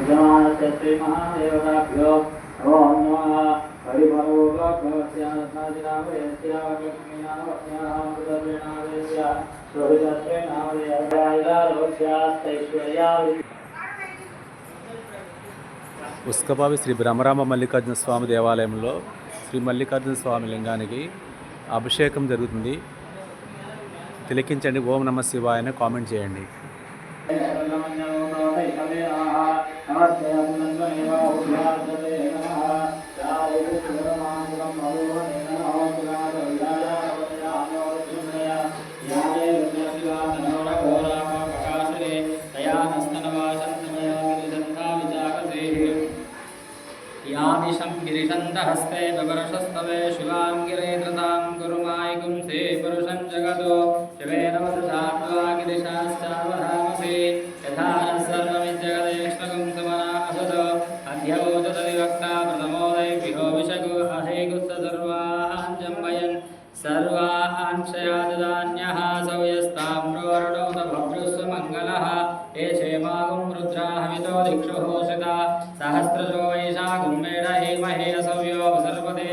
यजमानस्य श्रीमहादेवताभ्यो ओम नमः ఉస్కబావి శ్రీ బ్రహ్మరామ మల్లికార్జున స్వామి దేవాలయంలో శ్రీ మల్లికార్జున స్వామి లింగానికి అభిషేకం జరుగుతుంది. తిలకించండి. ఓం నమ శివాయ అని కామెంట్ చేయండి. गिरिशन्दहस्ते बबरशस्तवे शिवां गिरेधृतां गुरुमायिकुं से पुरुषं जगतो शिवेन वदधात्वा गिरिशाश्चावधामसि यथा सर्वमिज्जगदेष्टकं समना असतो अध्यवोचतविवक्ता प्रथमोदयविहो विशगो अहेगुस्त सर्वान् जम्बयन् सर्वान् क्षयाददान्यः सौयस्ताम्रोर्णोत भद्रुस्व मङ्गलः ये क्षेमागुं रुद्राहमितो दिक्षुहोषिता सहस्रजो वैशाखुं मेढ हेमहे असव्यो सर्वदे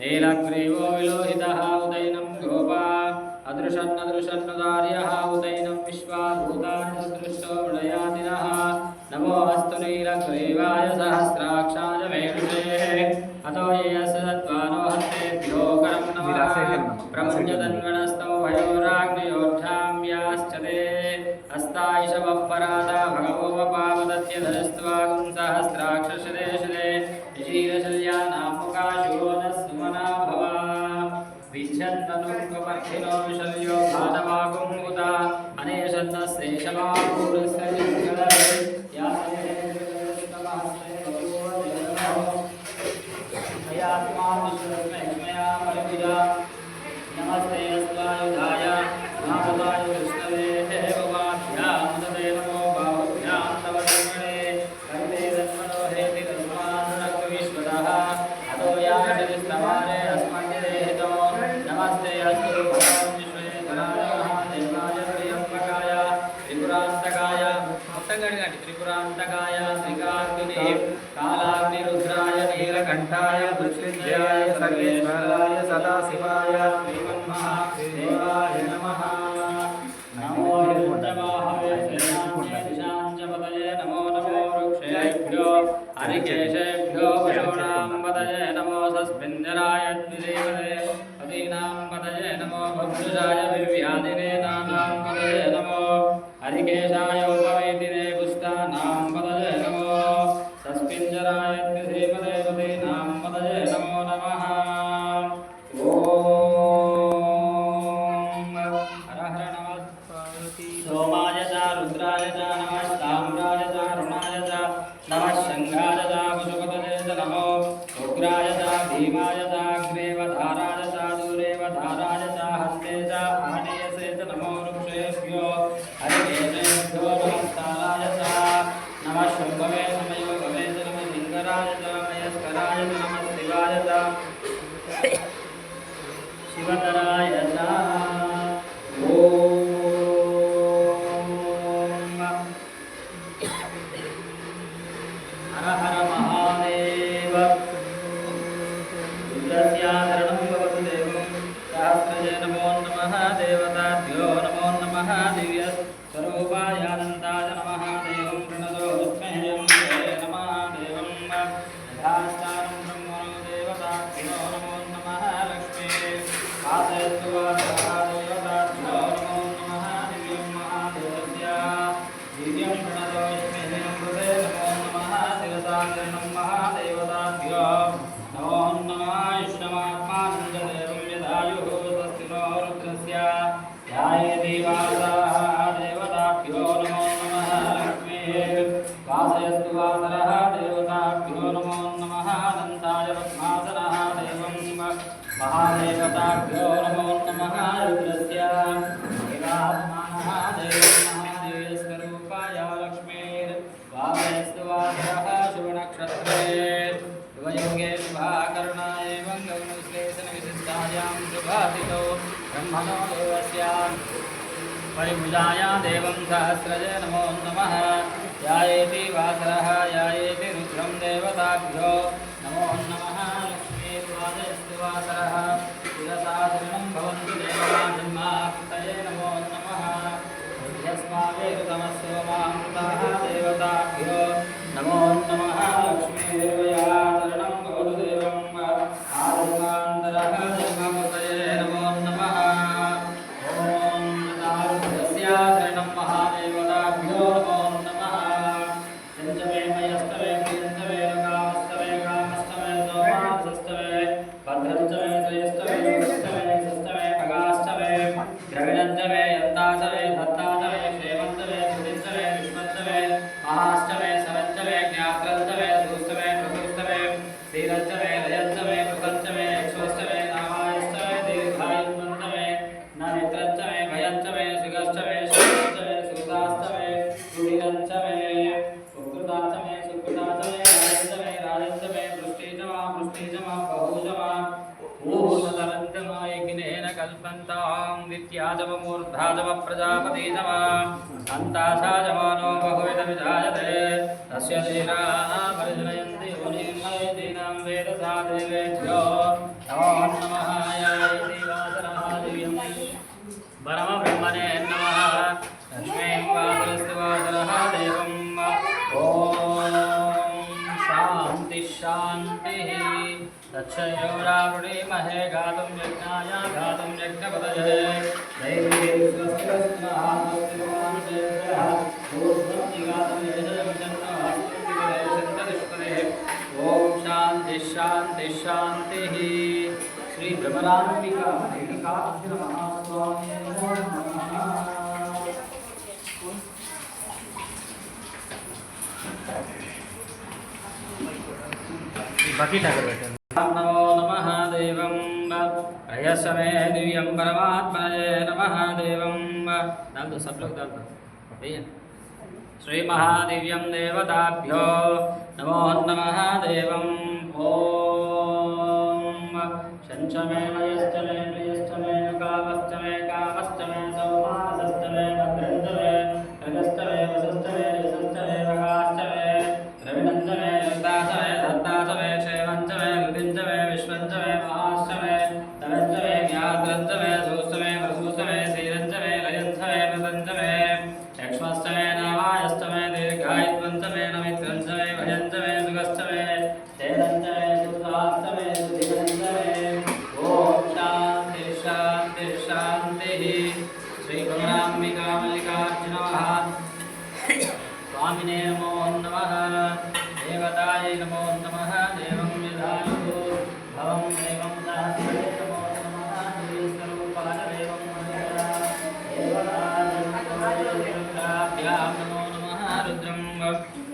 नीलग्रीवो विलोहितः उदैनं गोपा अदृशन्नदृशन्नुदार्यः उदैनं विश्वाभूतानि सदृष्टो मृडयादिनः नमो अस्तु नीलग्रीवाय सहस्राक्षाय मेरुषे अतो ये यस्य सत्त्वानो हस्तेभ्यो करं नमः प्रमुञ्जतन्वनस्तौ भयोराग्नयोर्धाम्याश्चते हस्तायशवपरादा भगवो वपावदत्यधरस्त्वागुं सहस्राक्षशदेशदे निशीलशल्यानामुकाशो न सुमना भवा विच्छन्ननुङ्गपर्थिनो विशल्यो भानवागुं उदा अनेशन्नस्तेषमाभूरस्य लिङ्गदरे नमस्ते अस्वायुधाय महापदाय विष्णवे भवाभ्यां तदे नमो बाहुभ्यां तव जन्मने कविते जन्मनो हेति तस्मान्नक्विश्वतः अतो याशतिस्तवारे अस्मन्निदेहितो नमस्ते अस्तु भगवान् विश्वेश्वराय महादेवाय प्रियम्बकाय त्रिपुरान्तकाय त्रिपुरान्तकाय त्रिकाग्निने कालाग्निरुद्राय नीलकण्ठाय मृत्युञ्जयाय सर्वेश्वराय सदाशिवाय श्रीमन्महादेवाय नमः। नमो हिरण्यवाहवे श्रीशाञ्चपतये नमो नमो वृक्षेभ्यो हरिकेशेभ्यो पशूनां पतये नमो सस्मिञ्जराय द्विदेवते पदीनां पतये नमो भद्रुजाय विव्याधिने नानां पतये नमो हरिकेशाय उपवेदिने पुष्टानां पतये नमो सस्मिञ्जराय द्विदेवते पदीनां पतये नमो नमः। सोमाय च रुद्राय च नमः ताम्राय च अरुणाय च नमः शङ्खाय च पशुपतये च नमो उग्राय च भीमाय च अग्रेवधाराय च दूरेवधाराय च हस्ते च आनेयसे च नमो वृक्षेभ्यो हरिकेशेभ्यो नमस्ताराय च नमः शुम्भवे नमयोगवे च नमः लिङ्गराय च मयस्कराय च नमः शिवाय च शिवतराय च हर हर महादेव रुद्रस्याधरणं भवतु देवं सहस्रजे नमो नमः देवताभ्यो नमो नमः दिव्यस्वरूपाय अनन्ताय नमः देवं प्रणतो विस्महेयं नमः देवं यथास्थानं ब्रह्मणो देवताभ्यो नमो नमः लक्ष्मी आसयस्तु वासः देवताभ्यो नमो नमः दिव्यं महादेवस्य दिव्यं प्रणतो विस्महेयं कृते नमो नमः शिवसाग्रणं महादेवताभ्यो नमो नमः युष्णमात्मानन्ददेवं यदायुः स्वस्ति नो रुद्रस्य ध्यायेति वासः देवताभ्यो नमो नमः लक्ष्मीः वासयस्तु वासरः देवताभ्यो नमो नमः अनन्ताय पद्मासनः देवं महादेवताभ्यो नमो नमः रुद्रस्य देवात्मानः देवं महादेवस्वरूपाय लक्ष्मीर्वासयस्तु वासरः शुभनक्षत्रे युवयोगे शुभाकरुणा एवं गौनविश्लेषणविशिष्टायां शुभातिथौ ब्रह्मणो देवस्य परिभुजाया देवं सहस्रजे नमो नमः ध्यायेति वासरः देवताभ्यो नमो नमः लक्ष्मीर्वाजयस्तु वासरः शिरसा शरणं भवन्तु देवताजन्माकृतये नमो नमः यस्मावेतमस्सोमामृताः देवताभ्यो नमो नमः लक्ष्मीर्वया शरणं भवतु देवं आदिमान्तरः जन्मकृतये नमो नमः ॐ नारुद्रस्य शरणं महादेवताभ्यो नमो नमः चञ्चमे मयस्तवे प्रियन्तवे कामस्तवे कामस्तवे सोमासस्तवे भद्रञ्चमे श्रेयस्तवे योगस्तवे सस्तवे भगास्तवे द्रविणञ्चमे यन्तास्तवे दत्तास्तवे श्रेमन्तवे सुदिस्तवे विश्वन्तवे महास्तवे सवन्तवे ज्ञात्रन्तवे सुस्तवे प्रसुस्तवे श्रीरञ्चमे लयन्तवे प्रपञ्चमे यक्षोस्तवे नामायस्तवे दीर्घायुन्वन्तवे नमित्रञ्चमे भयन्तवे सुगस्तवे श्रीरञ्चमे सुगतास्तवे सुधिरञ्चमे सुकृताचमे सुकृताचमे राजन्तमे पृष्ठीजमा पृष्ठीजमा बहुजमा ऊर्ध्वतरञ्जमा यज्ञेन कल्पन्तां विद्याजमूर्धाजम प्रजापतिजमा अन्तासाजमानो बहुविधविधायते तस्य धीराः परिजनयन्ति योनिर्मयदीनां वेदसा देवेभ्यो नमो नमः यायति वासरः दिव्यं परमब्रह्मणे नमः तस्मै वासरस्तु वासरः देवं ॐ शान्तिः शान्तिः तच्छयोरावृणीमहे गातुं यज्ञाय गातुं यज्ञपतये दैवी स्वस्तिरस्नः स्वस्तिर्वान्तेभ्यः ऊर्ध्वं जिगातं यजनं जन्मः ॐ शान्तिः शान्तिः शान्तिः श्री ब्रह्मराम्बिका महास्वामी नमो नमः बकेट आगे बैठे नमो नमः देवं रयसमे दिव्यं परमात्मने नमः देवं डाल दो सब लोग डाल दो भैया श्री महादिव्यं देवताभ्यो नमो नमः देवं ॐ शंचमे मयश्चमे प्रियश्चमे कामश्चमे कामश्चमे सौमासश्चमे भद्रञ्चमे रजश्चमे वसश्चमे यशश्चमे भगाश्चमे रविनञ्चमे युक्ताचमे दत्ताचमे क्षेमञ्चमे कृतिञ्चमे विश्वञ्चमे महाश्चमे तरञ्चमे ज्ञात्रञ्चमे सूश्चमे प्रसूश्चमे श्रीरञ्चमे लयञ्चमे मृतञ्चमे यक्ष्मश्चमे नामायश्चमे दीर्घायुत्वञ्चमे नमित्रञ्चमे भयञ्चमे सुगश्चमे शेरञ्चमे सुधाश्चमे सुधिरञ्चमे ॐ शान्तिः शान्तिः शान्तिः श्रीगुणाम्बिका मल्लिकार्जुनः स्वामिने नमो नमः देवतायै नमो नमः देवं विधायुः भवं देवं सहस्रे नमो नमः श्रीस्वरूपाय देवं देवताभ्यां नमो नमः रुद्रं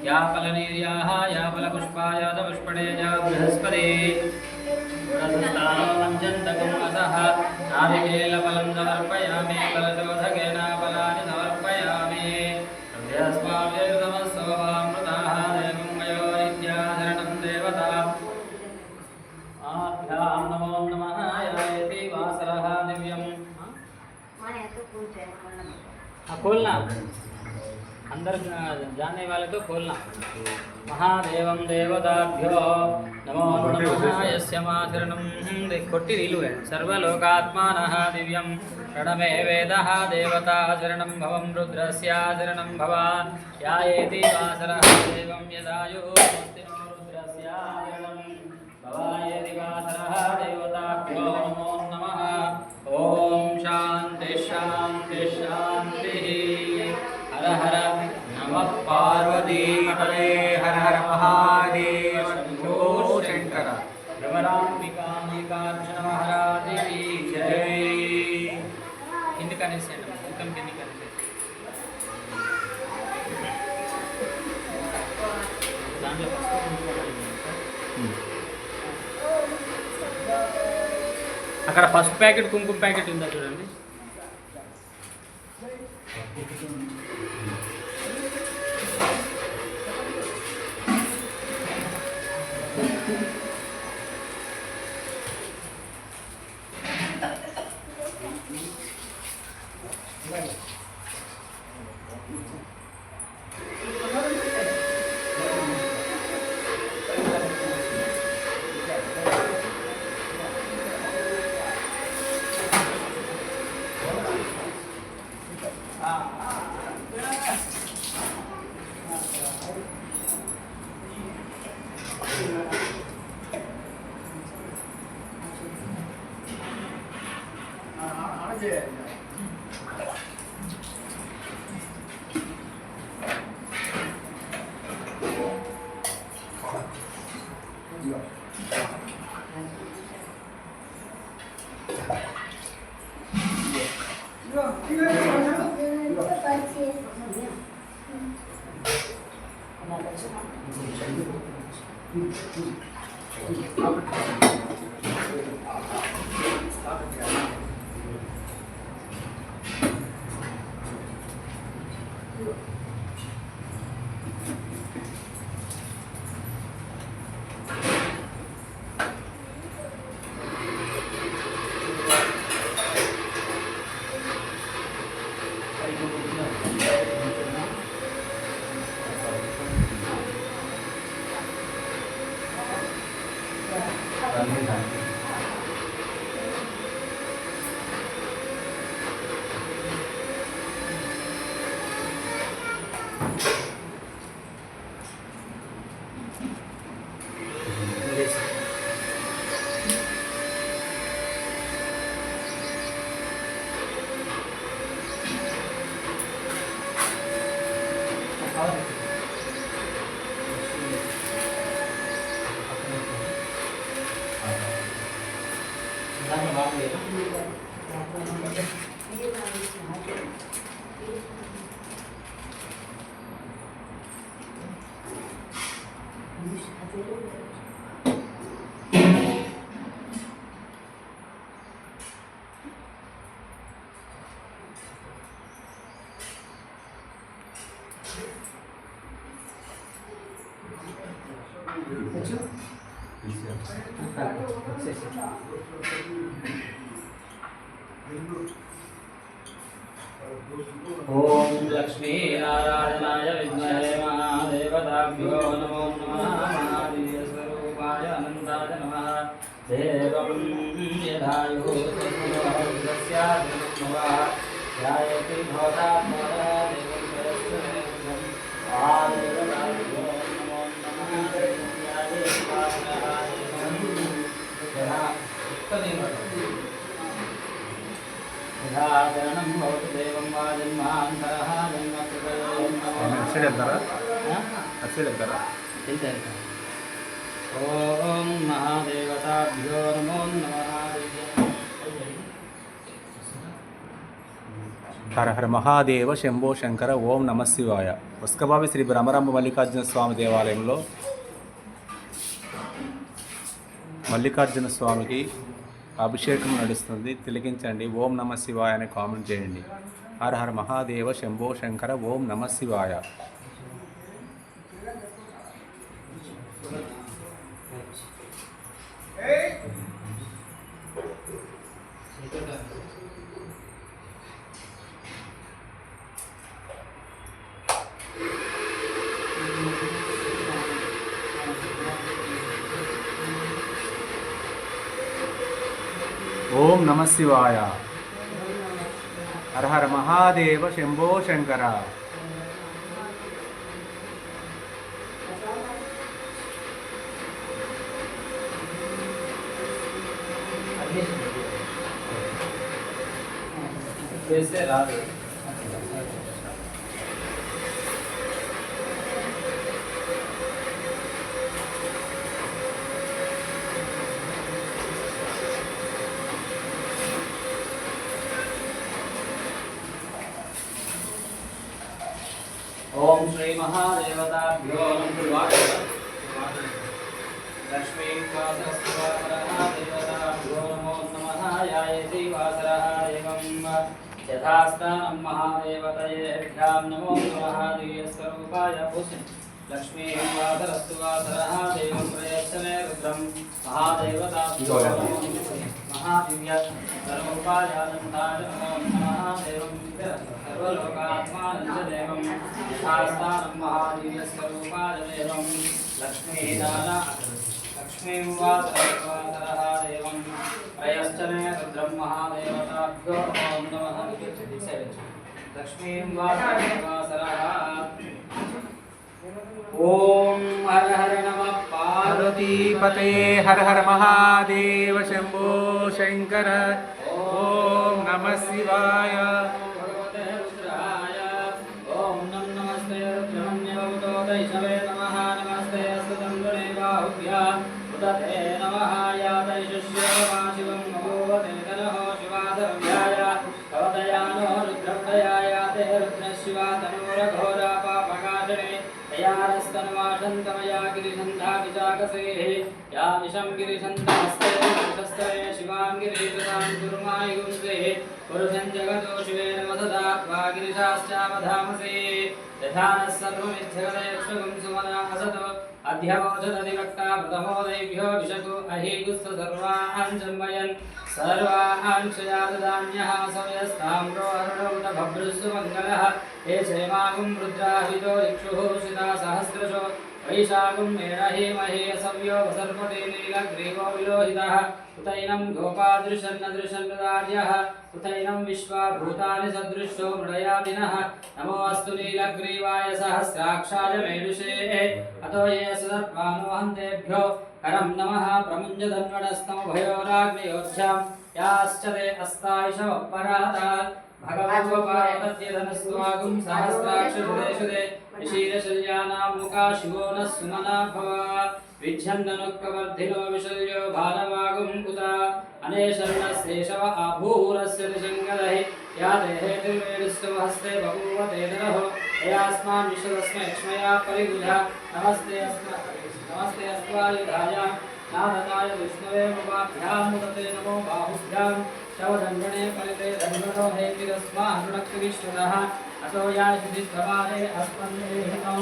यापलनीर्याः यापलपुष्पाय पुष्पणेय बृहस्पति पुरस्तामञ्जन्तकं वसः नारिकेलफलं समर्पयामि फलशोधकेन फलानि समर्पयामि हृदयस्माभिर्तमस्सोमामृताः देवं मयो नित्याशरणं देवता आभ्यां नमो नमः यायति वासरः दिव्यं खोलना अंदर जाने वाले तो खोलना महादेवं देवताभ्यो नमो नमः यस्य माचरणं कोट्टि निलुवे सर्वलोकात्मानः दिव्यं प्रणमे वेदः देवताचरणं भवं रुद्रस्याचरणं भव यायेति वासरः देवं यदायुः स्वस्ति नो रुद्रस्याचरणं भवायेति वासरः देवताभ्यो नमो नमः ॐ शान्तिः शान्तिः शान्तिः हर हर नमः पार्वतीपते हर हर महादेव शंभो शंकर भ्रमराम्बिका मल्लिकार्जुन महाराज की जय కింది కనేసేయండి మొత్తం కింది కనేసేయండి దాంట్లో అక్కడ ఫస్ట్ ప్యాకెట్ కుంకుమ ప్యాకెట్ ఉందా చూడండి ओम लक्ष्मी नारायणाय विद्महे महादेवताभ्यो नमो नमः महादेव स्वरूपाय अनंताय नमः देवं यदायुः तस्यादिनमः ध्यायति भवतात्मनः देवं परस्परं आदेवताभ्यो नमो नमः देवाय स्वाहाय यथाचरणं भवतु देवं वा जन्मान्तरः ओम महादेवताभ्यो नमो नमः హర హర మహాదేవ శంభో శంకర ఓం నమ శివాయ. ఉస్కబావి శ్రీ భ్రమరాంబ మల్లికార్జున స్వామి దేవాలయంలో మల్లికార్జున స్వామికి అభిషేకం నడుస్తుంది. తిలకించండి. ఓం నమ శివాయ అని కామెంట్ చేయండి. హర హర మహాదేవ శంభో శంకర ఓం నమ శివాయ. ఓం నమ శివాయ. హర హర మహాదేవ శంభో శంకర. ओम श्री महादेवताभ्यो नमः लक्ष्मीं वासरः देवताभ्यो नमो नमः यायति वासरः एवं यथास्थानं महादेवतयेभ्यां नमो नमः दिव्यस्वरूपाय पुष्य लक्ष्मीं वासरस्तु वासरः देवं प्रयच्छने रुद्रं महादेवताभ्यो नमो महादिव्य स्वरूपाय अनन्ताय नमो नमः देवं सर्वलोकात्मानन्ददेवं यथास्थानं महादिव्यस्वरूपाय देवं लक्ष्मीं वासरः देवं प्रयश्चने रुद्रं महादेवताभ्यो नमः लक्ष्मीं वासरः ओम हर हर नमः पार्वतीपते हर हर महादेव शंभो शंकर ओम नमः शिवाय ओम नमस्ते रुद्रमण्यवतो दैशवे नमः नमस्ते अस्तुतंगणे बाहुभ्यां उदते नमः यातैषुष्येमा शिवं बभूवते तनः शिवाधर्म्याय भवदयानो रुद्रप्रयायाते रुद्रशिवा तनोरघोरा पापकाशने तयारस्तनवाशन्तमया गिरिशन्धाभिजाकसेः या विषं गिरिशन्तमस्ते शस्त्रे शिवां गिरिशतां गुरुमायुंसेः पुरुषं जगतो शिवेन वसदात्वा गिरिशाश्चावधामसे यथा नः सर्वमिच्छगदयक्ष्मगुं सुमना असतो अध्यवोचदधिवक्ता प्रथमोदैभ्यो विशतु अहीगुस्थ सर्वान् जन्मयन् सर्वान् क्षयाददान्यः सव्यस्ताम्रो अरुणौत भभ्रुस्सु मङ्गलः हे क्षेमागुं रुद्राहितो इक्षुः शिता सहस्रशो वैशाखं मेणहीमहे सव्यो वसर्पते नीलग्रीवो विलोहितः उतैनं गोपादृशन्नदृशन्नदार्यः उतैनं विश्वाभूतानि सदृशो मृडयादिनः नमोऽस्तु नीलग्रीवाय सहस्राक्षाय मेरुषे अतो ये सुदर्पानुवहन्तेभ्यो करं नमः प्रमुञ्जधन्वनस्तमभयोराग्नियोध्यां याश्च ते अस्तायिषवपराता भगवद्वपायतद्यधनस्वागुं सहस्राक्षुदे विशीलशल्यानां मुखा शिवो नः सुमना भव विच्छन्दनुक्कवर्धिनो विशल्यो भालवागुं कुता अनेशर्णस्येषव आभूरस्य निषङ्गलहि या देहे तिर्वेणुस्तवहस्ते बभूव तेदरहो ययास्मान् विश्वतस्मै क्ष्मया परिबुधा नमस्ते अस्त्वायुधाय नारदाय विष्णवे मुखाभ्यां मुदते नमो बाहुभ्यां शवदण्डने फलिते दण्डनो हेतिरस्मान्नक्तिविश्वतः अतो याशिधिष्ठमाने अस्मन्नेहिनो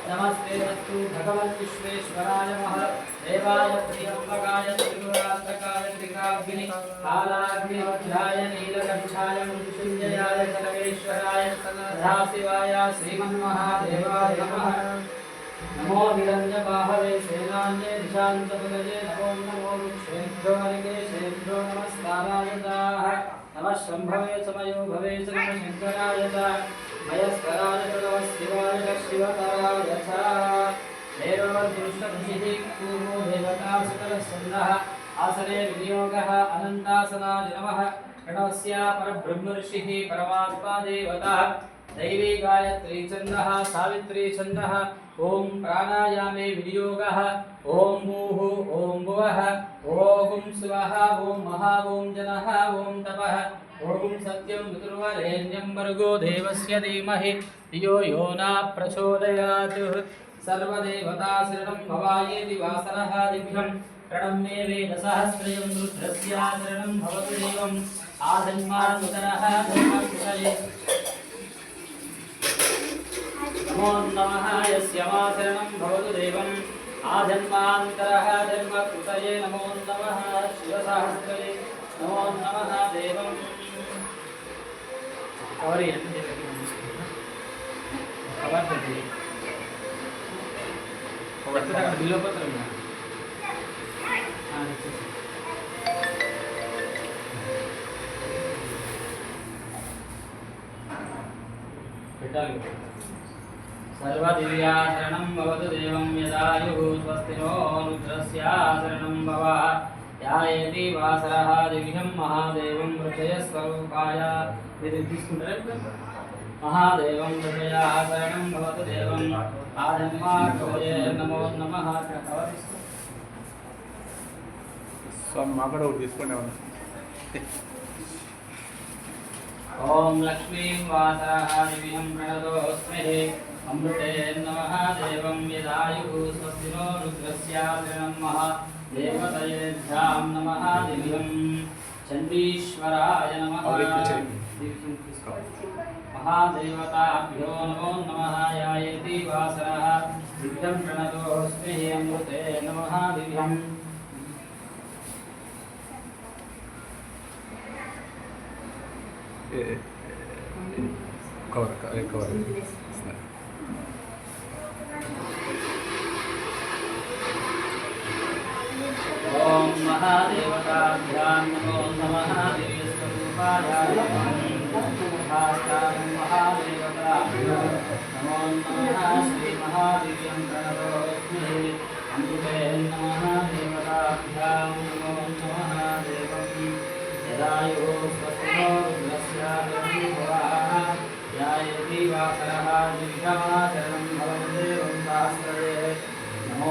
नमस्ते तत्तु भगवद्विश्वेश्वराय महादेवाय प्रियम्बकाय त्रिपुरान्तकाय त्रिकाग्नि कालाग्निवध्याय नीलकण्ठाय मृत्युञ्जयाय सर्वेश्वराय सदाशिवाय श्रीमन्महादेवाय नमः नमो हिरण्यबाहवे सेनान्ये दिशान्तपदये नमो वृक्षेभ्यो हरिकेशेभ्यो नमस्काराय नमः शम्भवे समयो भवे च नमः शङ्कराय मयस्कराय नमः शिवाय शिवतराय च देववद्दुष्टभिः पूर्वो देवता सुतरस्सन्दः आसने विनियोगः अनन्तासनाय नमः प्रणवस्या परब्रह्मऋषिः परमात्मा देवता दैवी गायत्री छन्दः सावित्री छन्दः ओम प्राणायामे विनियोगः ओम भूः ओम भुवः ओम स्वः ओम महा ओम जनः ओम तपः ओम सत्यं पितृवरेण्यं भर्गो देवस्य धीमहि धियो यो न प्रचोदयात् सर्वदेवताशरणं भवायेति वासरः दिव्यं प्रणम्ये वेदसहस्रयं रुद्रस्याशरणं भवतु देवम् आधन्मान्मुदरः धर्मकुशले नमो नमः यस्य माशरणं भवतु देवम् आधन्मान्तरः धर्मकृतये नमो नमः शिवसहस्रये नमो नमः देवम् सर्वदिव्याशरणं भवतु देवं यदायुः स्वस्ति नो रुद्रस्याशरणं भव ध्यायेति वासरः दिव्यं महादेवं हृदयस्वरूपाय महादेवं हृदयाशरणं भवतु देवम् आधन्मार्गोये नमो नमः స్వామి మా కూడా ఒకటి తీసుకోండి ఏమన్నా ओम लक्ष्मीं वासरः दिव्यं प्रणतोऽस्महे अमृते नमः देवं यदायुः स्वस्ति नो रुद्रस्याशरणं महादेवतयेभ्यां नमः दिव्यं चण्डीश्वराय नमः महादेवताभ्यो नमो नमः यायेति वासरः दिव्यं प्रणतोऽस्महे अमृते नमः दिव्यं कवर कवर ओम महादेवताभ्यां नमो नमः दिव्यस्वरूपाय महादेवताभ्यो नमो नमः श्रीमहादिव्यं प्रणतोऽस्महे अमृते नमः देवताभ्यां नमो नमः देवं यदायुः स्वस्ति नो रुद्रस्याशरणं भवः यायेति वासरः दिव्यमाचरणं भवतु देवं सहस्रये नमो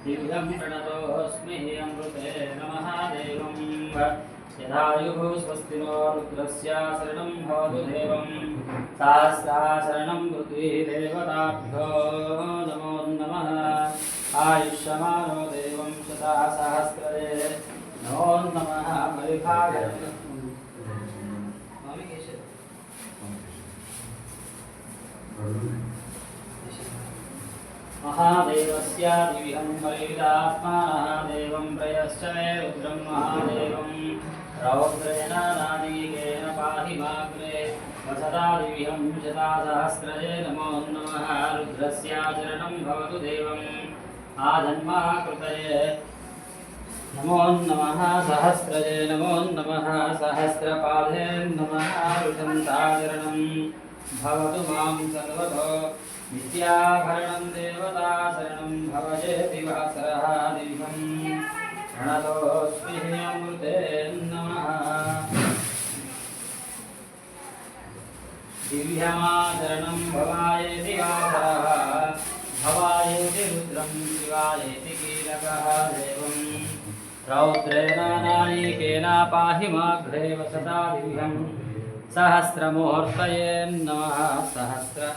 दिव्यं प्रणतोऽस्मि अमृते नमः देवं यदायुः स्वस्ति नो रुद्रस्य शरणं भवतु देवं सहस्राशरणं पृथ्वीदेवताभ्यो नमो नमः आयुष्यमानो देवं शता सहस्रये नमो नमः परिभागय महादेवस्य दिव्यं परिविदात्मानः देवं प्रयश्च मे रुद्रं महादेवं रौद्रेण नादीकेन पाहि माग्रे वसदा दिव्यं शतासहस्रये नमो नमः रुद्रस्याचरणं भवतु देवम् आजन्मा कृतये नमो नमः सहस्रये नमो नमः सहस्रपादे नमः ऋषन्ताचरणं भवतु मां सर्वतो नित्याभरणं देवताशरणं भवजेति वासरः दिव्यं प्रणतोऽस्मि अमृते नमः दिव्यमाचरणं भवायेति वासरः भवायेति रुद्रं शिवायेति कीलकः देवं रौद्रेण नायिकेन पाहि माघ्रे वसता दिव्यं सहस्रमूर्तये नमः सहस्र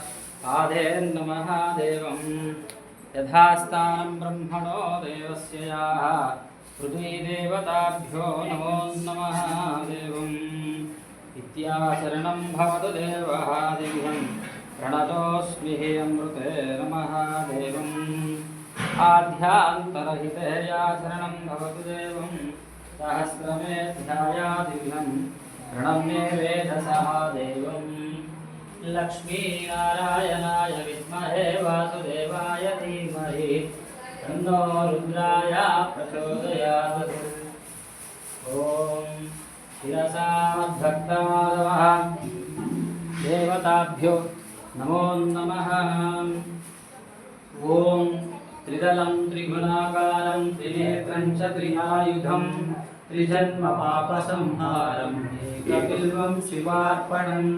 आधे नमः देवं यथास्थानं ब्रह्मणो देवस्य याः पृथ्वीदेवताभ्यो नमो नमः देवम् इत्याचरणं भवतु देवः दिव्यं प्रणतोऽस्मि अमृते नमः देवम् आध्यान्तरहिते याचरणं भवतु देवं सहस्रमेध्याया दिव्यं प्रणम्ये वेधसः देवम् लक्ष्मीनारायणाय विद्महे वासुदेवाय धीमहि तन्नो रुद्राय प्रचोदयात् ॐ शिरसा मद्भक्तमाधवः देवताभ्यो नमो नमः ॐ त्रिदलं त्रिगुणाकारं त्रिनेत्रं च त्रियायुधं त्रिजन्मपापसंहारं एकबिल्वं शिवार्पणम्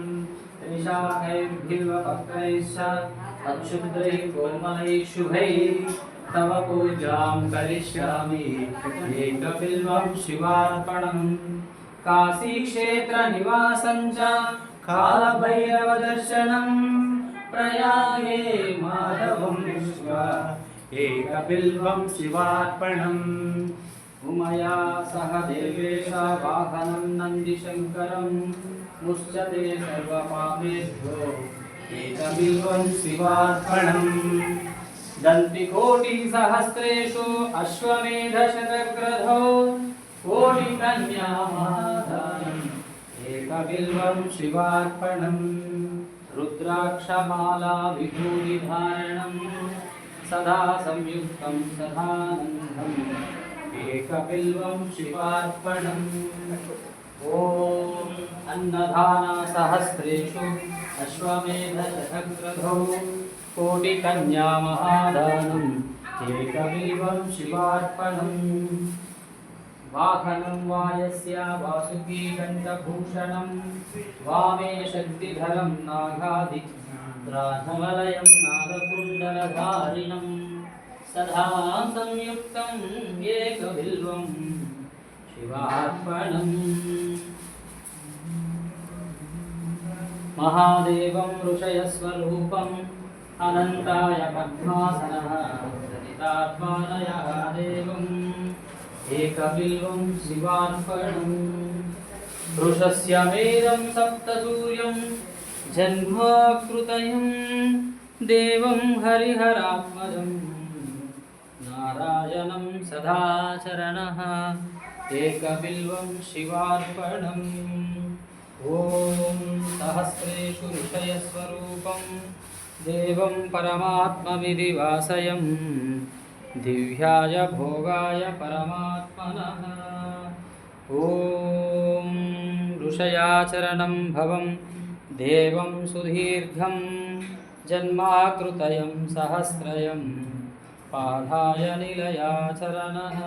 त्रिशाखैर्भिल्वपत्रैश्च अक्षुद्रैः कोमलैः शुभैः तव पूजां करिष्यामि एकबिल्वं शिवार्पणम् काशीक्षेत्रनिवासं च कालभैरवदर्शनं प्रयागे माधवं दृष्ट्वा एकबिल्वं शिवार्पणम् उमया सह देवेश वाहनं नन्दिशङ्करं मुच्यते सर्वपापेभ्यो एकबिल्वं शिवार्पणम् दन्तिकोटिसहस्रेषु अश्वमेधशतक्रधौ कोटिकन्यामादानम् एकबिल्वं शिवार्पणम् रुद्राक्षमाला विभूतिधारणं सदा संयुक्तं सदानन्दम् एकबिल्वं शिवार्पणम् ॐ अन्नदानसहस्रेषु अश्वमेधशतक्रधौ कोटिकन्यामहादानम् एकबिल्वं शिवार्पणम् वाहनं वायस्य वासुकीकण्ठभूषणं वामे शक्तिधरं नागादित्राधवलयं नागकुण्डलधारिणं सदा संयुक्तं एकबिल्वं शिवार्पणम् महादेवं ऋषयस्वरूपम् अनन्ताय पद्मासनः सरितात्मानयः देवम् एकबिल्वं शिवार्पणम् वृषस्य मेरं सप्तसूर्यं जन्माकृतयं देवं हरिहरात्मजं नारायणं सदाचरणः एकबिल्वं शिवार्पणम् ॐ सहस्रेषु ऋषयस्वरूपं देवं परमात्मविधिवासयं दिव्याय भोगाय परमात्मनः ॐ ऋषयाचरणं भवं देवं सुदीर्घं जन्माकृतयं सहस्रयं पाधाय निलयाचरणः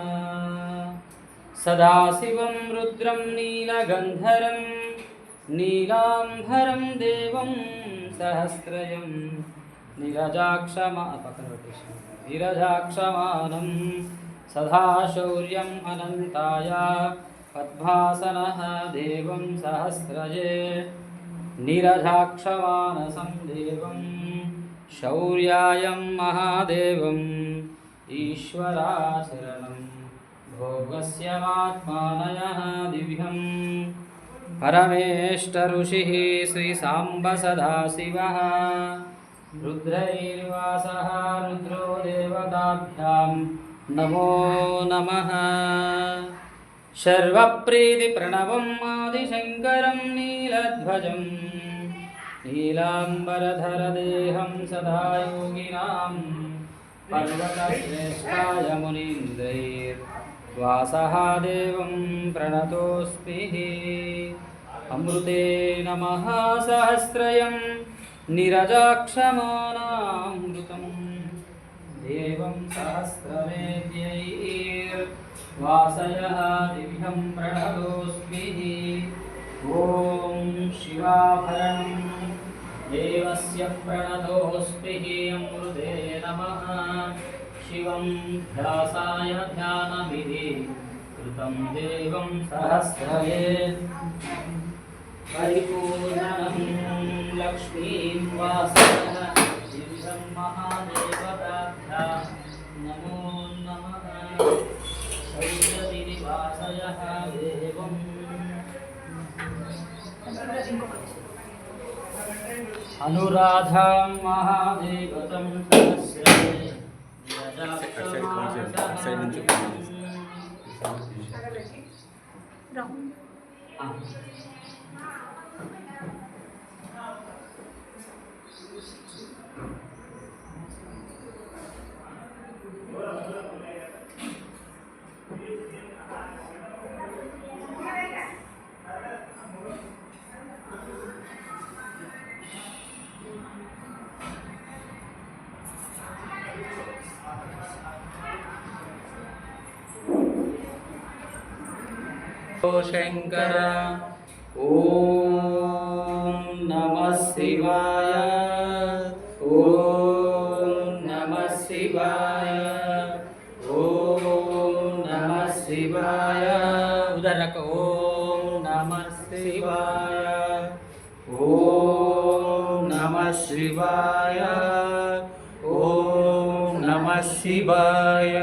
सदाशिवं रुद्रं नीलगन्धरं नीलाम्भरं देवं सहस्रयं नीरजाक्षमा नीरजाक्षमानं सदा शौर्यम् अनन्ताय पद्मासनः देवं सहस्रजे नीरजाक्षमानसं देवं शौर्यायं महादेवम् ईश्वराचरणं भोगस्यमात्मानयः दिव्यं परमेष्टऋषिः श्रीसाम्ब सदाशिवः रुद्रैर्वासः रुद्रो देवताभ्यां नमो नमः सर्वप्रीतिप्रणवम् आदिशङ्करं नीलध्वजं नीलाम्बरधरदेहं सदा योगिनां पर्वतश्रेष्ठाय मुनीन्द्रैर्वासः देवं प्रणतोऽस्मि अमृते नमः सहस्रयं नीरजाक्षमानामृतं देवं सहस्रवेद्यैर्वासयः दिव्यं प्रणतोऽस्मि ॐ शिवाभरणं देवस्य प्रणतोऽस्मि अमृते नमः शिवं ध्यासाय ध्यानविधि कृतं देवं सहस्रये परिपूर्णं लक्ष्मीं वासः दिव्यं महादेवताभ्यां नमो नमः शौर्यविनिवासयः देवम् अनुराधां महादेवतं सहस्रये शंकर ओम नमः शिवाय ओम नमः शिवाय ओम नमः शिवाय उधर रखो ओम नमः शिवाय ओम नमः शिवाय ओम नमः शिवाय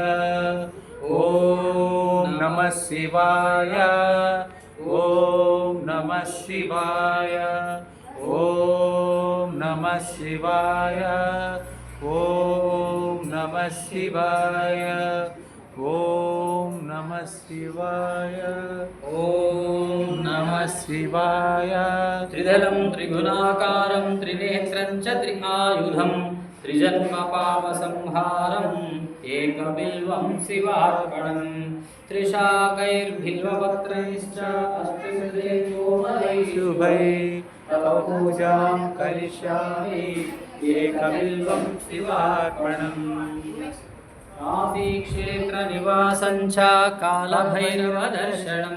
ओम नमः शिवाय ओम नमः शिवाय ओम नमः शिवाय ओम नमः शिवाय ओम नमः शिवाय ओम नमः शिवाय त्रिदलं त्रिगुणाकारं त्रिनेत्रं च त्रिआयुधं त्रिजन्मपापसंहारम् एकबिल्वं शिवार्पणं त्रिशाकैर्बिल्वपत्रैश्च अष्टसिद्धैः शुभैः पूजां करिष्यामि एकबिल्वं शिवार्पणम् కాశీక్షేత్రనివాసం చ కాలభైరవ దర్శనం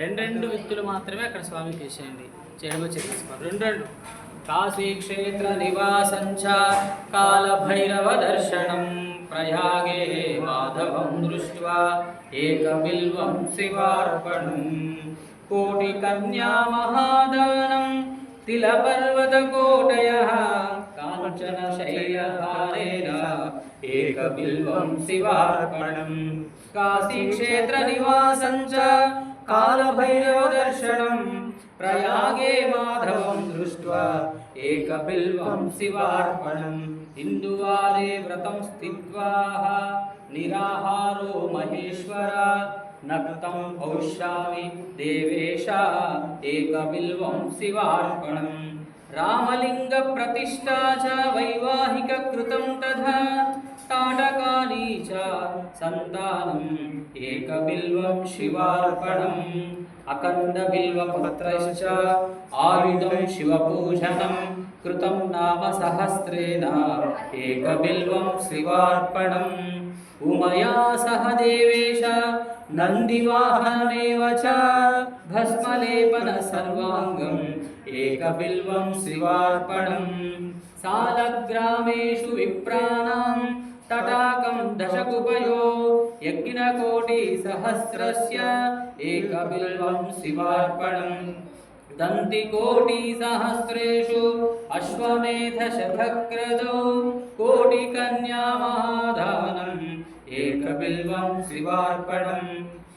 రెండు వ్యక్తులు మాత్రమే అక్కడ స్వామికి చేసేయండి చేయడం చేసుకోండి రెండు కాశీక్షేత్రనివాసం చ కాలభైరవ దర్శనం ప్రయాగే మాధవం దృష్ట్వా ఏకబిల్వం శివార్పణం కోటికన్యా మహాదానం తిలపర్వతకోటయః కాంచన శైలహారేణ ఏకబిల్వం శివార్పణం కాశీక్షేత్రనివాసం చ కాలభైరవ దర్శనం ప్రయాగే మాధవం దృష్ట్వా ఏకబిల్వం శివార్పణం ఇందువారే వ్రతం స్థిత్వా నిరాహారో మహేశ్వర నక్తం పౌష్యామి దేవేశ ఏకబిల్వం శివార్పణం రామలింగ ప్రతిష్టా చ వైవాహిక కృతం తథా తాటకాని చ సంతానం ఏకబిల్వం శివార్పణం అఖండ బిల్వపత్రైశ్చ ఆయుధం శివపూజనం కృతం నామ సహస్రేణ ఏకబిల్వం శివార్పణం ఉమయా సహ దేవేశ నందివాహనమేవ చ భస్మలేపన సర్వాంగం ఏకబిల్వం శివార్పణం సాలగ్రామేషు విప్రాణాం तटाकं दशकुपयो यज्ञकोटिसहस्रस्य एकबिल्वं शिवार्पणम् दन्तिकोटिसहस्रेषु अश्वमेधशतक्रतौ कोटिकन्यामहादानम् एकबिल्वं शिवार्पणम्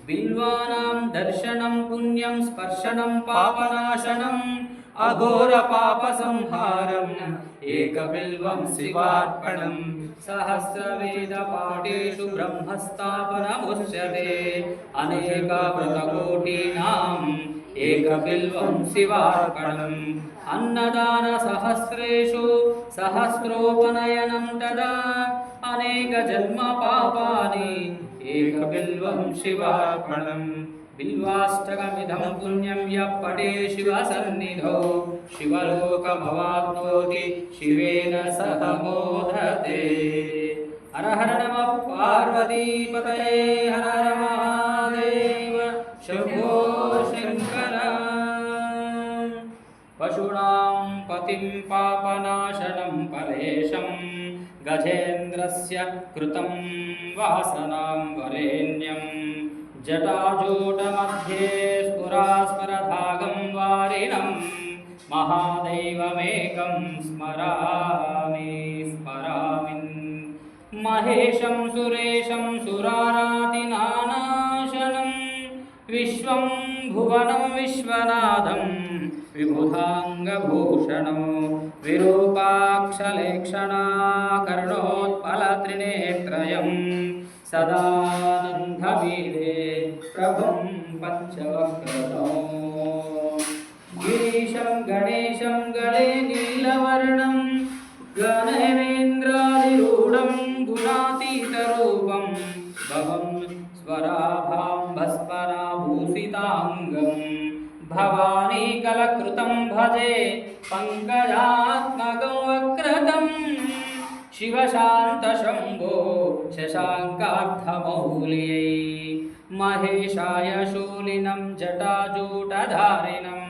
बिल्वानां दर्शनं पुण्यं स्पर्शनं पापनाशनम् अघोरपापसंहारम् एकबिल्वं शिवार्पणम् सहस्रवेदपाठेषु ब्रह्मस्थापनमुच्यते अनेकव्रतकोटीनाम् एकबिल्वं शिवार्पणम् अन्नदानसहस्रेषु सहस्रोपनयनं तदा अनेकजन्मपापानि एकबिल्वं शिवार्पणम् बिल्वाष्टकमिदं पुण्यं यः पठे शिवसन्निधौ शिवलोकमवाप्नोति शिवेन सह मोदते। हर हर नमः पार्वतीपतये हर हर महादेव शम्भो शङ्कर। पशूनां पतिं पापनाशनं परेशं गजेन्द्रस्य कृतं वासनां वरेण्यम् जटाजूटमध्ये स्फुरास्मरधागं वारिणं महादेवमेकं स्मरामि महेशं सुरेशं सुरारातिनानाशनं विश्वं भुवनं विश्वनाथं विबुधाङ्गभूषणं विरूपाक्षलेक्षणाकर्णोत्पलत्रिनेत्रयम् सदानन्दवीरे प्रभुं पञ्चवक्त्रतो गिरीशं गणेशं गणे नीलवर्णं गणेन्द्रादिरूढं गुणातीतरूपं भवं स्वराभां भस्मराभूषिताङ्गं भवानीकलकृतं भजे पङ्कजात्मकं वक्रतम् शिवशान्तशम्भो शशाङ्कार्धमौल्यै महेशाय शूलिनं जटाजूटधारिणं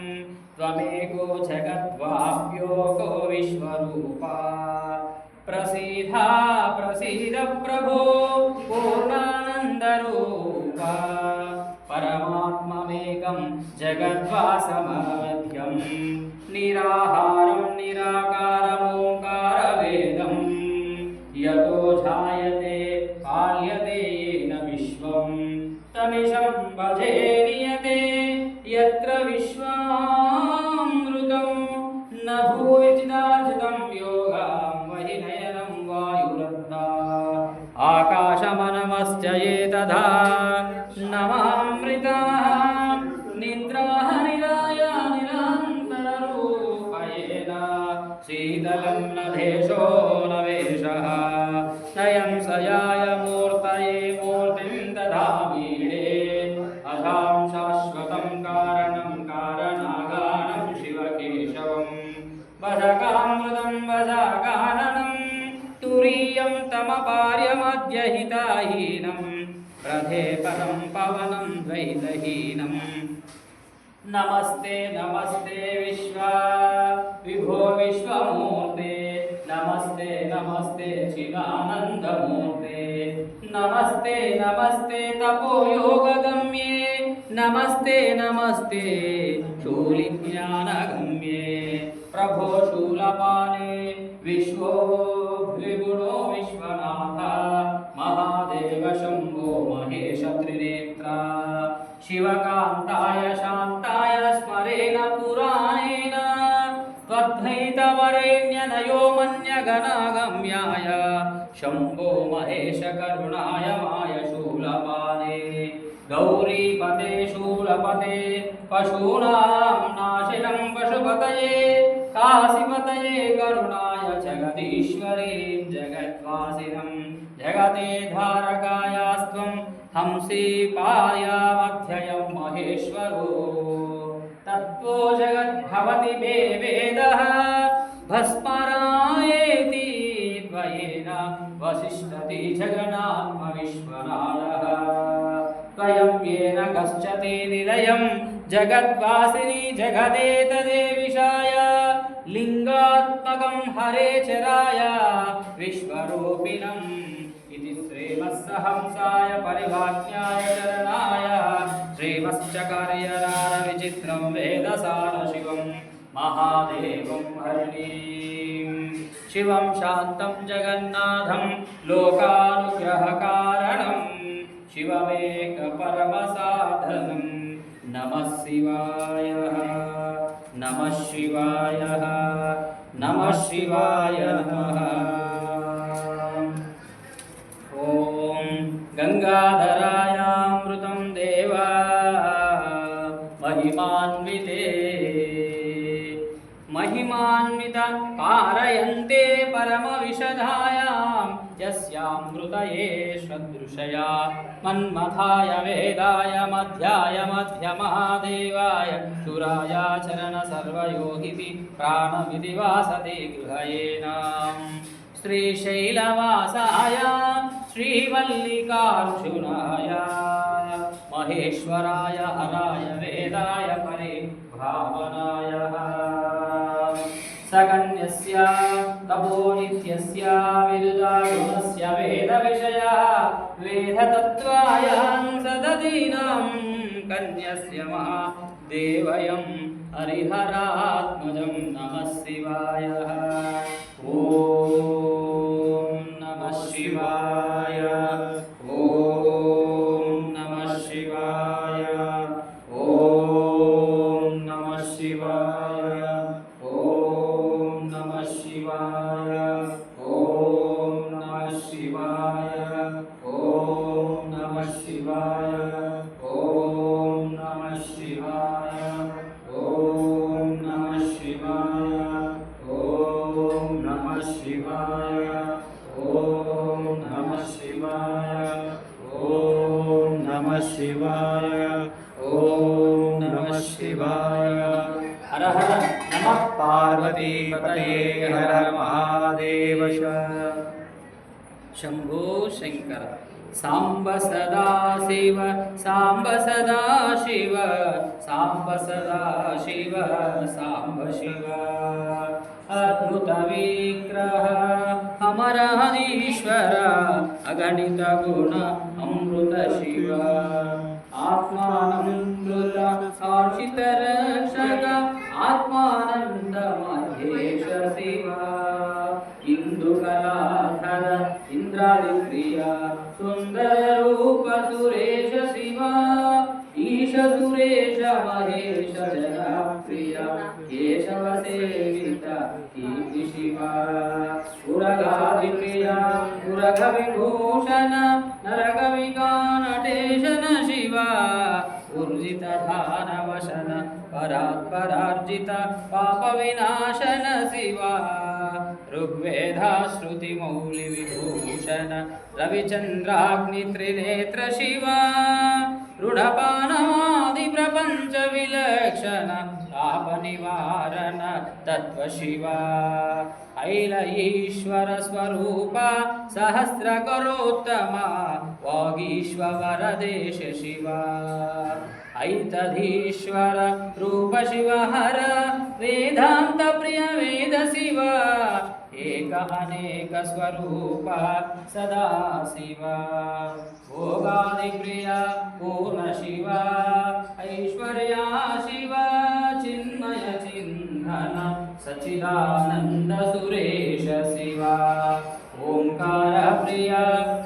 त्वमेको जगद्वाप्योको विश्वरूपा प्रसीदा प्रसीद प्रभो पूर्णानन्दरूपा परमात्ममेकं जगद्वासमध्यं निराहारं निराकारमोङ्कारवेदम् यतो जायते पाल्यते येन विश्वं तमिशं भजे नियते यत्र विश्वामृतं न भूयिचिदार्जितं योगां वहि नयनं वायुरत्ना आकाशमनमश्च ये तथा नमामृताः निद्राः निराया निरान्तररूपयेन शीतलं न देशो न वेशः नयं सयाय मूर्तये मूर्तिं ददामीडे अधां शाश्वतं कारणं कारणागानं शिवकेशवं भजकामृतं भजागाननं तुरीयं तमपार्यमद्यहिताहीनं प्रधे परं पवनं द्वैतहीनम् नमस्ते नमस्ते विश्वा विभो विश्वमूर्ते नमस्ते नमस्ते चिदानन्दमूर्ते नमस्ते नमस्ते तपोयोगगम्ये नमस्ते नमस्ते शूलिज्ञानगम्ये प्रभो शूलपाणे विश्वो द्विगुणो विश्वनाथ महादेव शम्भो महेश त्रिनेत्रा शिवकान्ताय शान्ताय स्मरेण पुराणेन त्वद्वैतवरेण्यनयो मन्यगणागम्याय शम्भो महेश करुणाय माय शूलपाणे गौरीपते शूलपते पशूनां नाशिनं पशुपतये काशीपतये करुणाय जगदीश्वरी जगद्वासिनं जगते धारकायास्त्वं हंसीपायामध्ययं महेश्वरो तत्त्वो जगद्भवति वेदः भस्मरायेति त्वयेन वसिष्ठति जगन्नाथविश्वनाथः त्वयं येन गच्छति निलयं जगद्वासिनी जगदेतदेविशाय लिङ्गात्मकं हरे चराय विश्वरूपिणं श्रीवत्सहंसाय परिवाक्याय चरणाय श्रीवश्चकार्यनार विचित्रं वेदसारशिवं महादेवं हरिणीं शिवं शान्तं जगन्नाथं लोकानुग्रहकारणं शिवमेकपरमसाधनं नमः शिवाय नमः शिवाय नमः शिवाय नमः। ॐ गंगाधरायामृतं देवा महिमान्वित कारयन्ते परमविशदायां यस्यामृतये सदृशया मन्मथाय वेदाय मध्याय मध्यमहादेवाय सुराय चरण सर्वयोगिति प्राणविधिवासते गृहयेनां श्रीशैलवासाय श्रीवल्लिकार्जुनाय महेश्वराय हराय वेदाय परिभावनाय सकन्यस्य तपोनित्यस्य विदुतागुणस्य वेदविषयः वेदतत्त्वायां सदतीनां कन्यस्य महादेवयं हरिहरात्मजं नमः शिवाय। ॐ नमः शिवाय ॐ नमः शिवाय ॐ नमः शिवाय ॐ नमः शिवाय ॐ नमः शिवाय ॐ नमः शिवाय ॐ नमः शिवाय ॐ नमः शिवाय ॐ नमः शिवाय ॐ नमः शिवाय ॐ नमः शिवाय ॐ नमः शिवाय। हर हर नमः पार्वती पतये हर हर महादेव शंभो शंकर। सांब सदा शिव सांब सदा शिव सांब सदा शिव सांब शिव अद्भुत विग्रह अमराधीश्वर अगणित गुण अमृत शिव आत्मानमृत आर्षित रक्षक आत्मानंद महेश शिव इंदुकलाधर इंद्रादिप्रिय सुंदर रूप सुरेश शिव ईश सुरेश महेश जनप्रिय केशव सेवित कीर्ति शिव उरगादिप्रिय उरग विभूषण नरक विकानटेशन शिव ऊर्जित धान वशन परात्परार्जित पाप विनाशन शिव ऋग्वेद श्रुति मौलि विभूषण रविचंद्राग्नि त्रिनेत्र शिव ऋणपानमादि प्रपंच विलक्षण ताप निवारण तत्व शिव ऐल ईश्वर स्वरूप सहस्र करोत्तम वागीश्वर देश शिव ऐतधीश्वर रूप शिव हर वेदांत प्रिय वेद शिव एक अनेक स्वरूप सदा शिव भोगादि प्रिय पूर्ण शिव ऐश्वर्या शिव चिन्मय चिन्मन सच्चिदानंद सुरेश शिव ओंकार प्रिय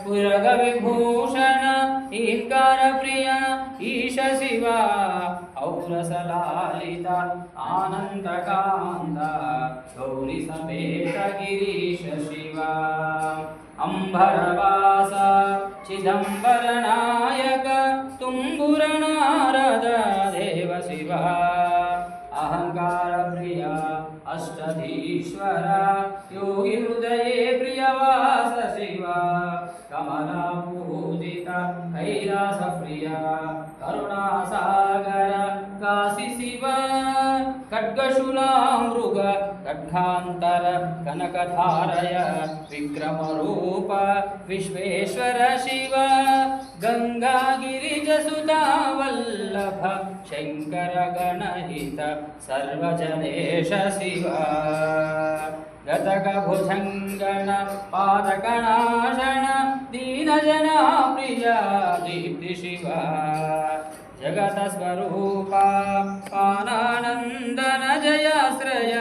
पुरग विभूषण ईंकार प्रिय ईश शिव औरस लालित आनंद कांद गौरी समेत गिरीश शिव अंबरवास चिदंबर नायक तुम्बुर नारद देव शिव अहंकार प्रिय अष्टधीश्वर योगी हृदये प्रियवास शिव कमला पूजित कैलास प्रिय करुणा सागर काशी शिव खड्गशूला मृग खड्गांतर कनकधारय विक्रम रूप विश्वेश्वर शिव गंगा गिरिज सुता वल्लभ शंकर गणहित सर्वजनेश शिव गतकभुजङ्गण पादकनाशण दीनजना प्रिया दीप्ति शिवा जगतस्वरूपा आनन्दन जयाश्रय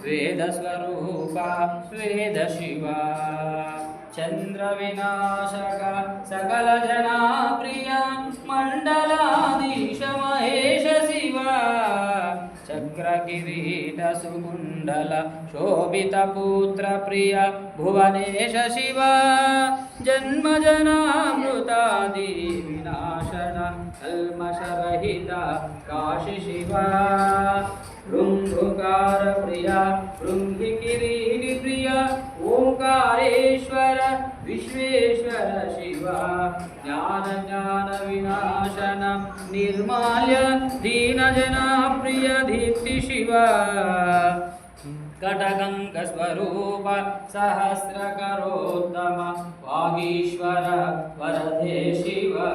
वेदस्वरूपा वेद शिवा चन्द्रविनाशक सकल जना प्रिय मण्डलाधीश महेश शिवा चक्रकिरीट सुकुण्डल शोभित पुत्र प्रिय भुवनेश शिवा जन्मजनामृतादि विनाशन कल्मषरहित काशी शिवा भृङ्गुकार प्रिया भृङ्गि किरीटि प्रिया ओंकारेश्वर विश्वेश्वर शिवा ज्ञान ज्ञान विनाशन निर्माल्य दीनजना प्रिय दीप्ति शिवा कटकंक स्वरूप सहस्रकरोत्तम वागीश्वर वरदे शिवा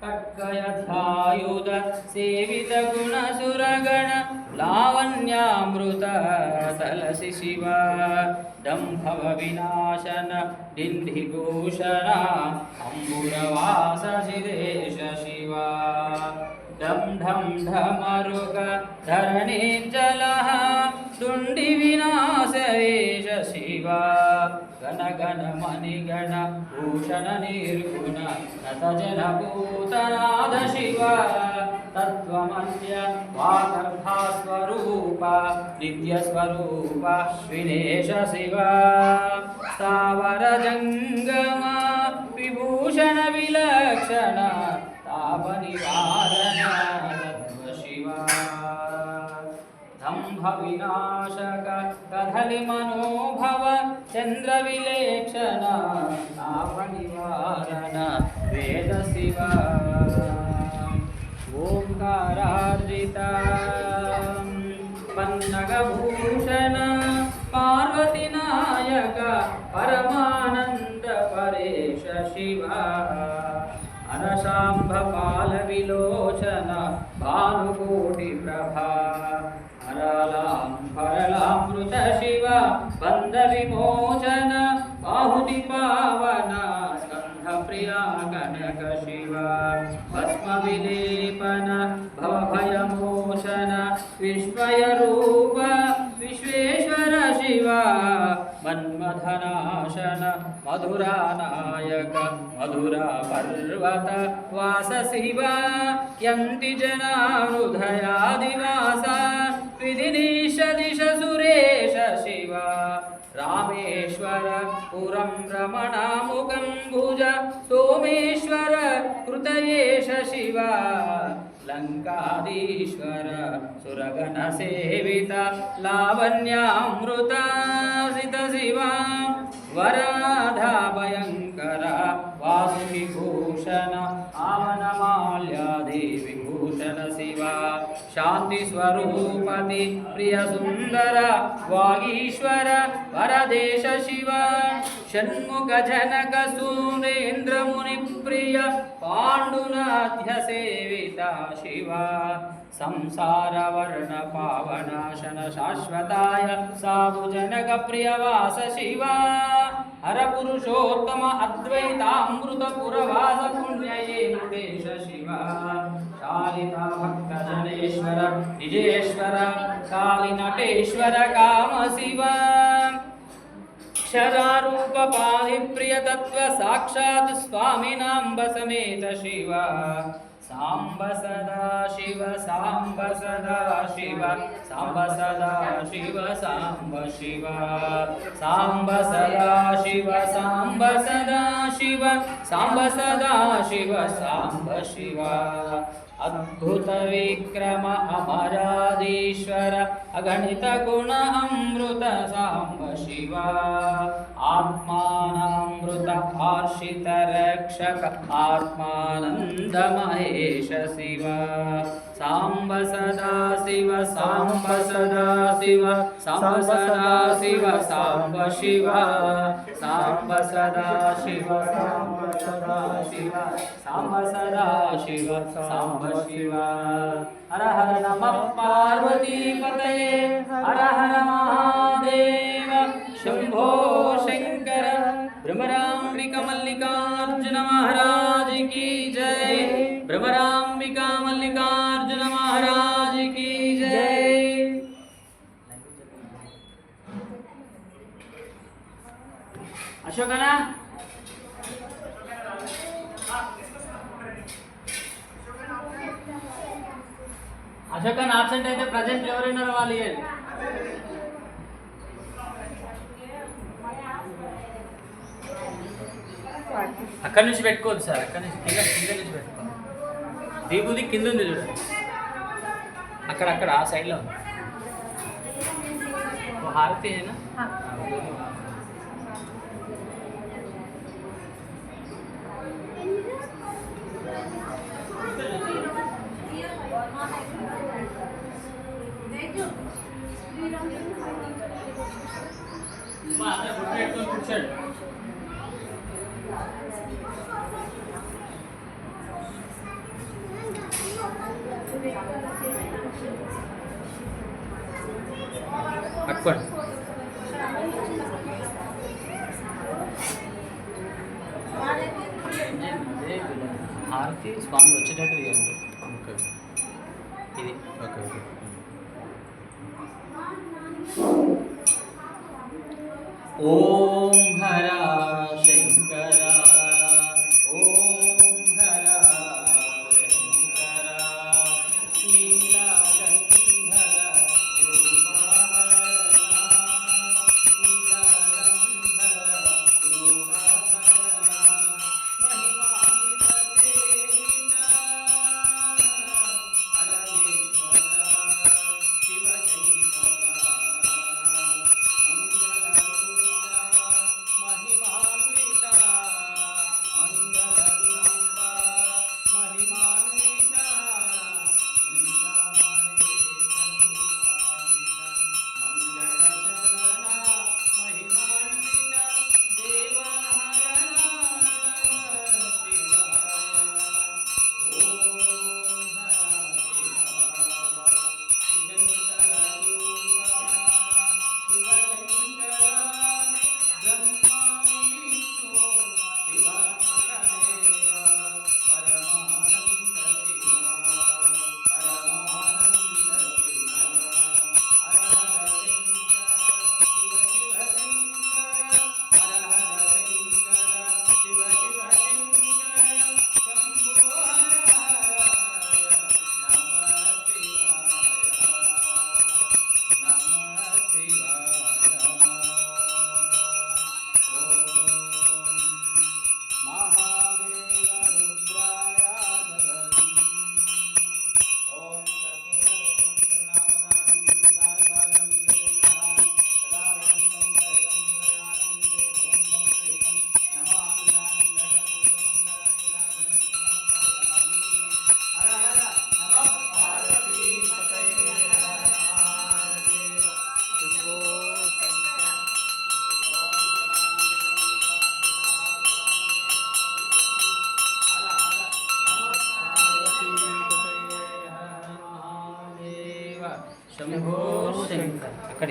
कट्कयध्यायुध सेवित गुण सुरगण लावण्यामृत तलसि शिवा दंभव विनाशन डिंडिभूषण अंबुरवास शिदेश शिवा डम ढम ढमरुग धरणीर्जलः दुंडि विनाश वेश शिवा गण गण मणिगण भूषण निर्गुण नत जन भूतनाद शिवा तत्वमस्य वागर्भा स्वरूपा नित्य स्वरूपा विनेश शिवा स्थावर जंगम विभूषण विलक्षण ताप निवारण तत्व शिवा दंभ विनाशक कदलि मनोभव चंद्र विलेक्षण ताप निवारण वेद शिवा ओंकारार्जिता पन्नगभूषण पार्वती नायक परमानंद परेश शिवा अनशांभ पाल विलोचन भानुकोटि प्रभा हरलामृत शिव बंध विमोचन बाहुति पावन स्कंध प्रिया कनक शिवा भस्म विलेपन भवभयमोचन विश्वय रूप विश्वेश्वर शिवा मन्मथनाशन मधुरानायक मधुरा पर्वत वास शिवा यन्ति जना हृदयादिवास विधिनीश दिश सुरेश शिवा रामेश्वर पुरं रमणामुखं भुज सोमेश्वर कृतयेश शिवा लंकाधीश्वर सुरगण सेवित लावण्यामृतासित शिवा वराधा भयंकर वासुकी भूषण आवनमाल्यादि विभूषण शिवा शांति स्वरूपति प्रिय सुंदर वागीश्वर वरदेश शिवा षण्मुख जनक सुरेंद्र मुनि प्रिय पांडुनाथ्य सेविता शिवा संसार वर्ण पावनाशन शाश्वताय साधु जनक प्रियवास शिवा हर पुरुषोत्तम अद्वैतामृत पुरवास पुण्यये मुदेश शिवा शालिता भक्त जनेश्वर निजेश्वर काली नटेश्वर काम शिवा क्षरारूप पाहि प्रिय तत्व साक्षात् स्वामिनांब समेत शिवा सांब सदा शिव सांब सदा शिव सांब सदा शिव सांब शिवा सांब सदा शिव सांब सदा शिव सांब सदा शिव सांब शिवा अद्भुत विक्रम अमराधीश्वर अगणित गुण अमृत सांब शिवा आत्मानामृत हर्षित रक्षक आत्मानंद महेश शिवा సాంబ సదా శివ సాంబ సదా శివ సాంబ సదా శివ సాంబ శివ సాంబ సదా శివ సాంబ సదా శివ సాంబ సదా శివ సాంబ శివ హర హర నమః పార్వతీ పతయే హర హర మహాదేవ శంభో శంకర భ్రమరాంబిక మల్లికార్జున మహారాజ్ की जय భ్రమరాంబిక మల్లికార్జున మహారాజ్ की जय అశోకనా అశోకన్ ఆబ్సెంట్ అయితే ప్రజెంట్ ఎవరున్నారో వాళ్ళు ఇవ్వండి అక్కడి నుంచి పెట్టుకోవద్దు సార్ అక్కడి నుంచి కింద నుంచి పెట్టుకోవాలి దీపుది కింద ఉంది చూడండి అక్కడ ఆ సైడ్లో ఉంది హారతి అయినా కూర్చోండి పట్టుకోండి హారతి స్వామి వచ్చేటట్టు ఇవ్వండి ఓకే ఇది ఓకే ఓకే ఓం హర శంకర ఓం హర శంకర నీలగంధర రూపహర నీలగంధర రూపహర మహిమాన్విత దేవిన హరవేశ్వర శివశంకర మహిమాన్విత మంగళరూప మహిమాన్విత ఈశామరేశ మంగళచరణ మహిమాన్విత దేవహరణ శివాయ ఓం హర శివ శంకర బ్రహ్మ విష్ణు శివాత్మకమేవ పరమానంద శివ పరమానంద శివ హర హర శంకర శివ శివ శంకర హర హర శంకర శివ శివ శంకర శంభో హర హర నమః శివాయ ఓం మహాదేవ రుద్రాయ దదం ఓం సర్వోపనిషన్నామదానం విచారసాగరం శ్రీకృష్ణారం సదావదంతం దైవం శ్రీయానందే భవం భవదేకం నమామి నానందకపూర్వమంగళం విలాసనం సమర్పయామి హర హర నమః పార్వతీ పతయే హర హర మహాదేవ శంభో శంకర శంభో శంకర్ అక్కడ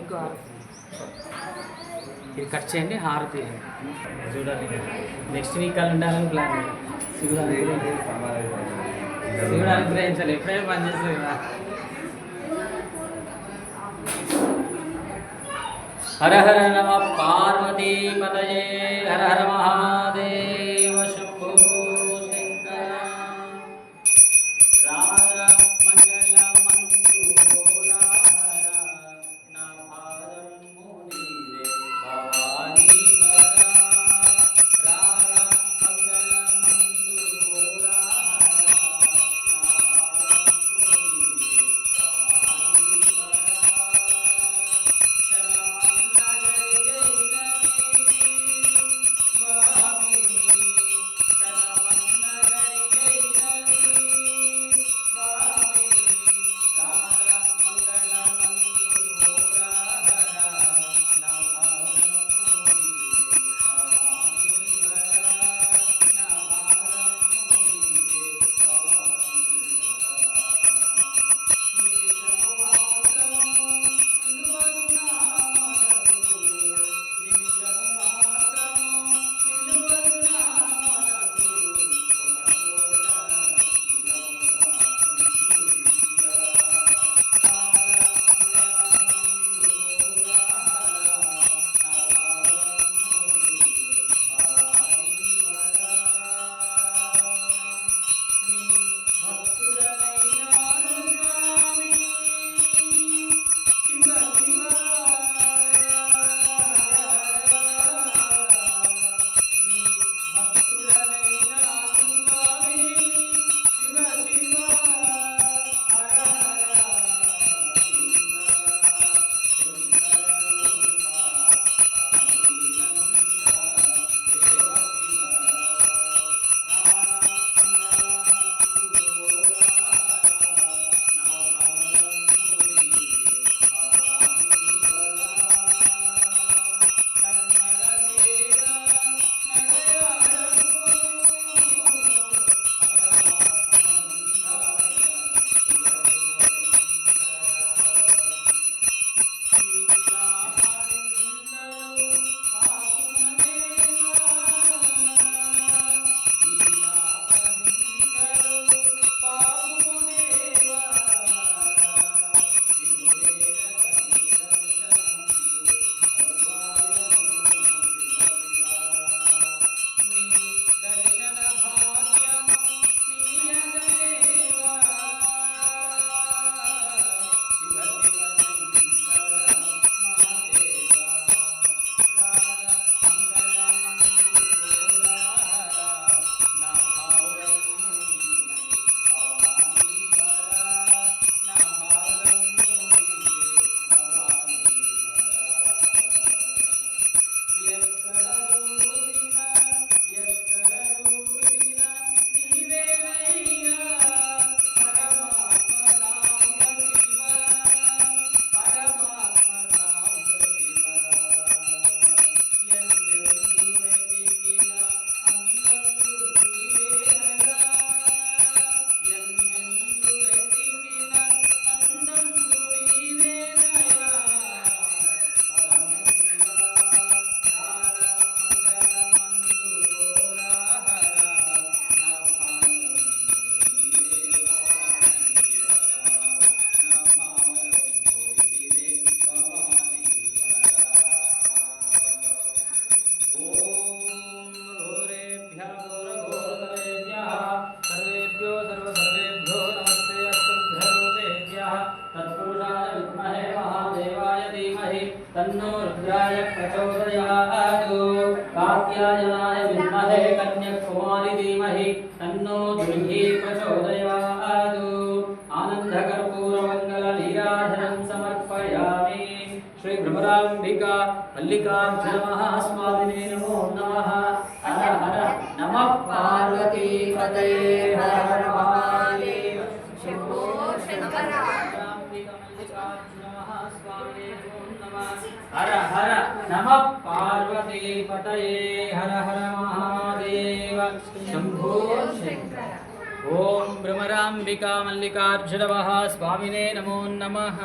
ఇంకో ఇది కట్ చేయండి హారతి చూడాలి నెక్స్ట్ వీక్ అలా ఉండాలని ప్లాన్ శివుడు అనుగ్రహించాలి ఎప్పుడైనా పనిచేస్తుంది కదా హర హర నమ పార్వతీ పతయే హర హర మహాదేవ శంభో శంకర రార మంగళ మంజూర హర నభారం మునిరే భవానీ వర రార మంగళ మంజూర హర నభారం మునిరే భవానీ వర विद्महे कन्याकुमारी धीमहि तन्नो दुर्गे प्रचोदयात् आनन्दकर्पूरमङ्गलनीराजनं समर्पयामि श्री भ्रमराम्बिका मल्लिकार्जुनमहास्वामिने नमो नमः हर हर नमः पार्वती पतये हर हर महादेव शंभो शंकर हर हर नमः पार्वती पतये हर हर महादेव शंभो शंकर ओम भ्रमराम्बिका मल्लिकार्जुनमः स्वामिने नमो नमः।